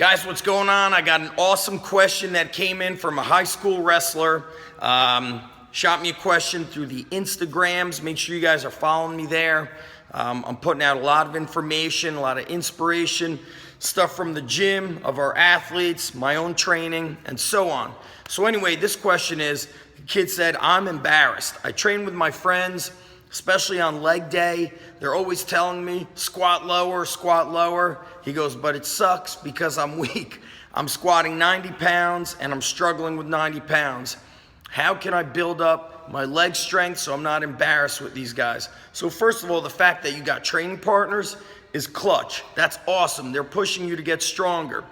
Guys, what's going on? I got an awesome question that came in from a high school wrestler. Shot me a question through the Instagrams. Make sure you guys are following me there. I'm putting out a lot of information, a lot of inspiration, stuff from the gym, of our athletes, my own training, and so on. So anyway, this question is, the kid said, I'm embarrassed. I train with my friends, especially on leg day. They're always telling me, squat lower, squat lower. He goes, but it sucks because I'm weak. I'm squatting 90 pounds and I'm struggling with 90 pounds. How can I build up my leg strength so I'm not embarrassed with these guys? So first of all, the fact that you got training partners is clutch. That's awesome. They're pushing you to get stronger.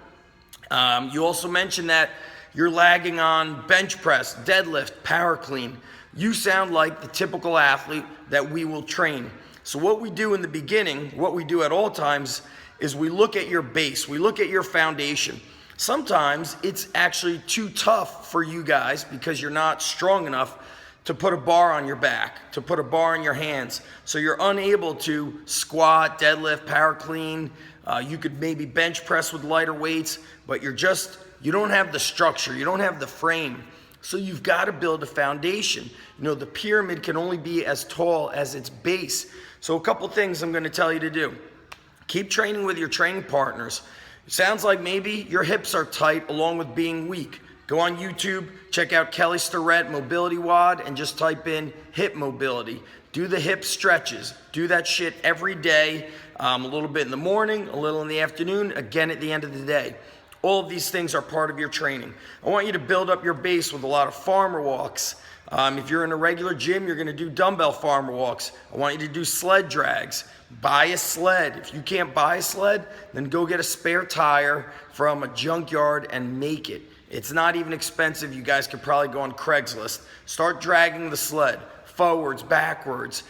You also mentioned that you're lagging on bench press, deadlift, power clean. You sound like the typical athlete that we will train. So what we do in the beginning, what we do at all times, is we look at your base, we look at your foundation. Sometimes it's actually too tough for you guys because you're not strong enough to put a bar on your back, to put a bar in your hands. So you're unable to squat, deadlift, power clean. You could maybe bench press with lighter weights, but you don't have the structure, you don't have the frame. So you've got to build a foundation. You know, the pyramid can only be as tall as its base. So a couple things I'm going to tell you to do. Keep training with your training partners. It sounds like maybe your hips are tight along with being weak. Go on YouTube, check out Kelly Starrett Mobility WOD and just type in hip mobility. Do the hip stretches. Do that shit every day, a little bit in the morning, a little in the afternoon, again at the end of the day. All of these things are part of your training. I want you to build up your base with a lot of farmer walks. If you're in a regular gym, you're gonna do dumbbell farmer walks. I want you to do sled drags. Buy a sled. If you can't buy a sled, then go get a spare tire from a junkyard and make it. It's not even expensive. You guys could probably go on Craigslist. Start dragging the sled, forwards, backwards,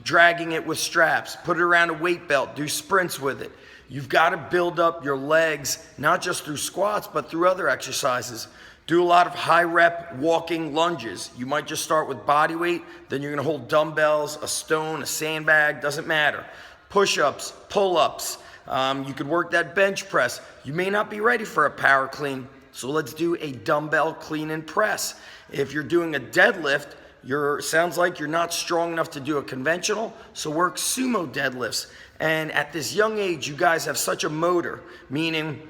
dragging it with straps. Put it around a weight belt. Do sprints with it. You've got to build up your legs, not just through squats, but through other exercises. Do a lot of high rep walking lunges. You might just start with body weight, then you're gonna hold dumbbells, a stone, a sandbag, doesn't matter. Push-ups, pull-ups. You could work that bench press. You may not be ready for a power clean, so let's do a dumbbell clean and press. If you're doing a deadlift, sounds like you're not strong enough to do a conventional, so work sumo deadlifts. And at this young age, you guys have such a motor, meaning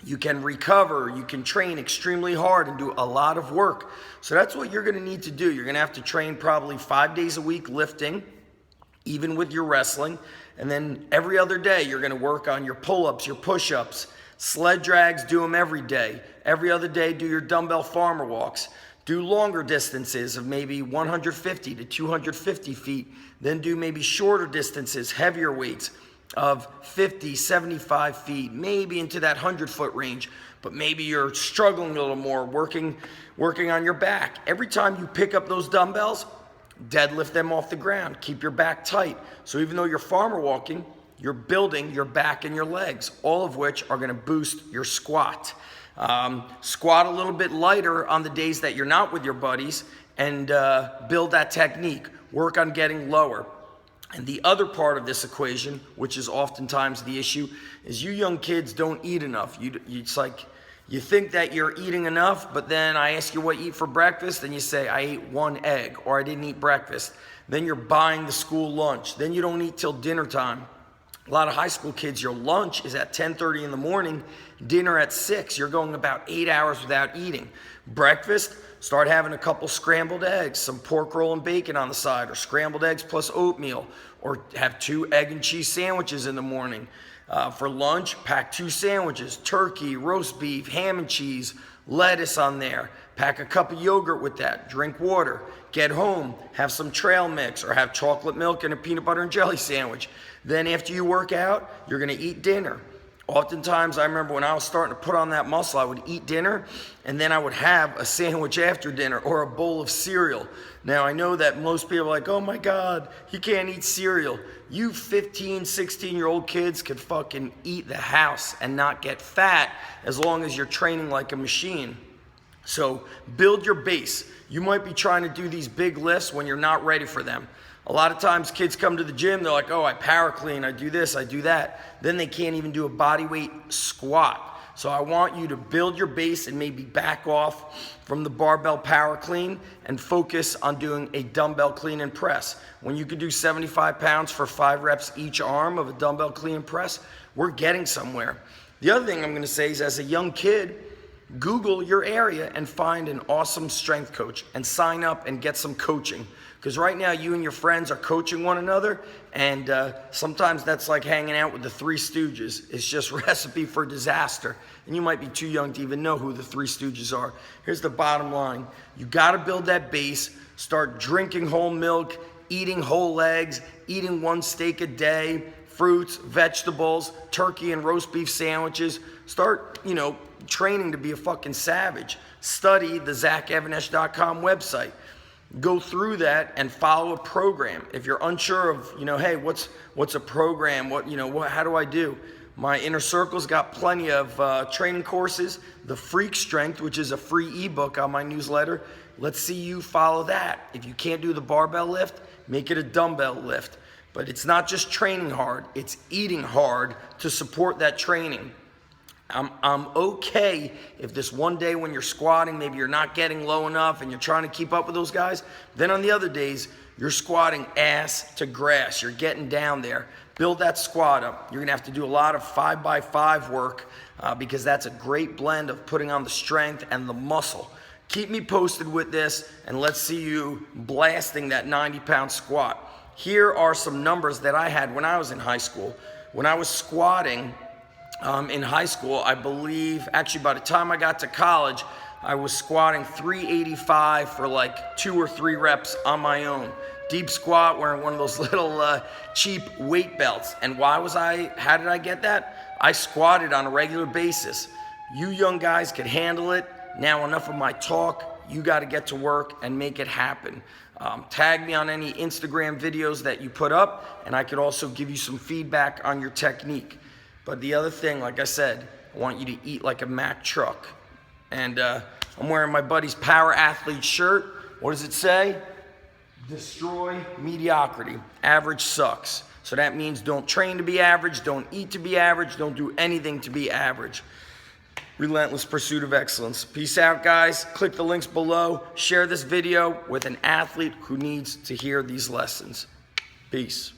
you can recover, you can train extremely hard and do a lot of work. So that's what you're gonna need to do. You're gonna have to train probably 5 days a week lifting, even with your wrestling. And then every other day, you're gonna work on your pull-ups, your push-ups, sled drags, do them every day. Every other day, do your dumbbell farmer walks. Do longer distances of maybe 150 to 250 feet. Then do maybe shorter distances, heavier weights of 50, 75 feet, maybe into that 100-foot range. But maybe you're struggling a little more, working on your back. Every time you pick up those dumbbells, deadlift them off the ground. Keep your back tight. So even though you're farmer walking, you're building your back and your legs, all of which are gonna boost your squat. Squat a little bit lighter on the days that you're not with your buddies and build that technique. Work on getting lower. And the other part of this equation, which is oftentimes the issue, is you young kids don't eat enough. It's like you think that you're eating enough, but then I ask you what you eat for breakfast, and you say, I ate 1 egg, or I didn't eat breakfast. Then you're buying the school lunch. Then you don't eat till dinner time. A lot of high school kids, your lunch is at 10:30 in the morning, dinner at 6. You're going about 8 hours without eating. Breakfast, start having a couple scrambled eggs, some pork roll and bacon on the side, or scrambled eggs plus oatmeal, or have 2 egg and cheese sandwiches in the morning. For lunch, pack 2 sandwiches, turkey, roast beef, ham and cheese, lettuce on there. Pack a cup of yogurt with that, drink water. Get home, have some trail mix, or have chocolate milk and a peanut butter and jelly sandwich. Then after you work out, you're gonna eat dinner. Oftentimes, I remember when I was starting to put on that muscle, I would eat dinner, and then I would have a sandwich after dinner or a bowl of cereal. Now, I know that most people are like, oh my God, he can't eat cereal. You 15, 16-year-old kids could fucking eat the house and not get fat as long as you're training like a machine. So build your base. You might be trying to do these big lifts when you're not ready for them. A lot of times kids come to the gym, they're like, oh, I power clean, I do this, I do that. Then they can't even do a body weight squat. So I want you to build your base and maybe back off from the barbell power clean and focus on doing a dumbbell clean and press. When you can do 75 pounds for 5 reps each arm of a dumbbell clean and press, we're getting somewhere. The other thing I'm gonna say is, as a young kid, Google your area and find an awesome strength coach and sign up and get some coaching. Because right now you and your friends are coaching one another, and sometimes that's like hanging out with the Three Stooges. It's just recipe for disaster. And you might be too young to even know who the Three Stooges are. Here's the bottom line. You gotta build that base, start drinking whole milk, eating whole eggs, eating 1 steak a day, fruits, vegetables, turkey and roast beef sandwiches. Start, training to be a fucking savage. Study the ZachEvanesh.com website. Go through that and follow a program. If you're unsure of, hey, what's a program? How do I do? My Inner Circle's got plenty of training courses. The Freak Strength, which is a free ebook on my newsletter. Let's see you follow that. If you can't do the barbell lift, make it a dumbbell lift. But it's not just training hard, it's eating hard to support that training. I'm okay if this one day when you're squatting, maybe you're not getting low enough and you're trying to keep up with those guys. Then on the other days, you're squatting ass to grass. You're getting down there. Build that squat up. You're gonna have to do a lot of 5x5 work because that's a great blend of putting on the strength and the muscle. Keep me posted with this, and let's see you blasting that 90-pound squat. Here are some numbers that I had when I was in high school. When I was squatting, in high school, I believe, actually by the time I got to college, I was squatting 385 for like 2 or 3 reps on my own. Deep squat, wearing one of those little cheap weight belts. And how did I get that? I squatted on a regular basis. You young guys could handle it. Now enough of my talk. You got to get to work and make it happen. Tag me on any Instagram videos that you put up, and I could also give you some feedback on your technique. But the other thing, like I said, I want you to eat like a Mack truck. And I'm wearing my buddy's Power Athlete shirt. What does it say? Destroy mediocrity. Average sucks. So that means don't train to be average, don't eat to be average, don't do anything to be average. Relentless pursuit of excellence. Peace out, guys. Click the links below. Share this video with an athlete who needs to hear these lessons. Peace.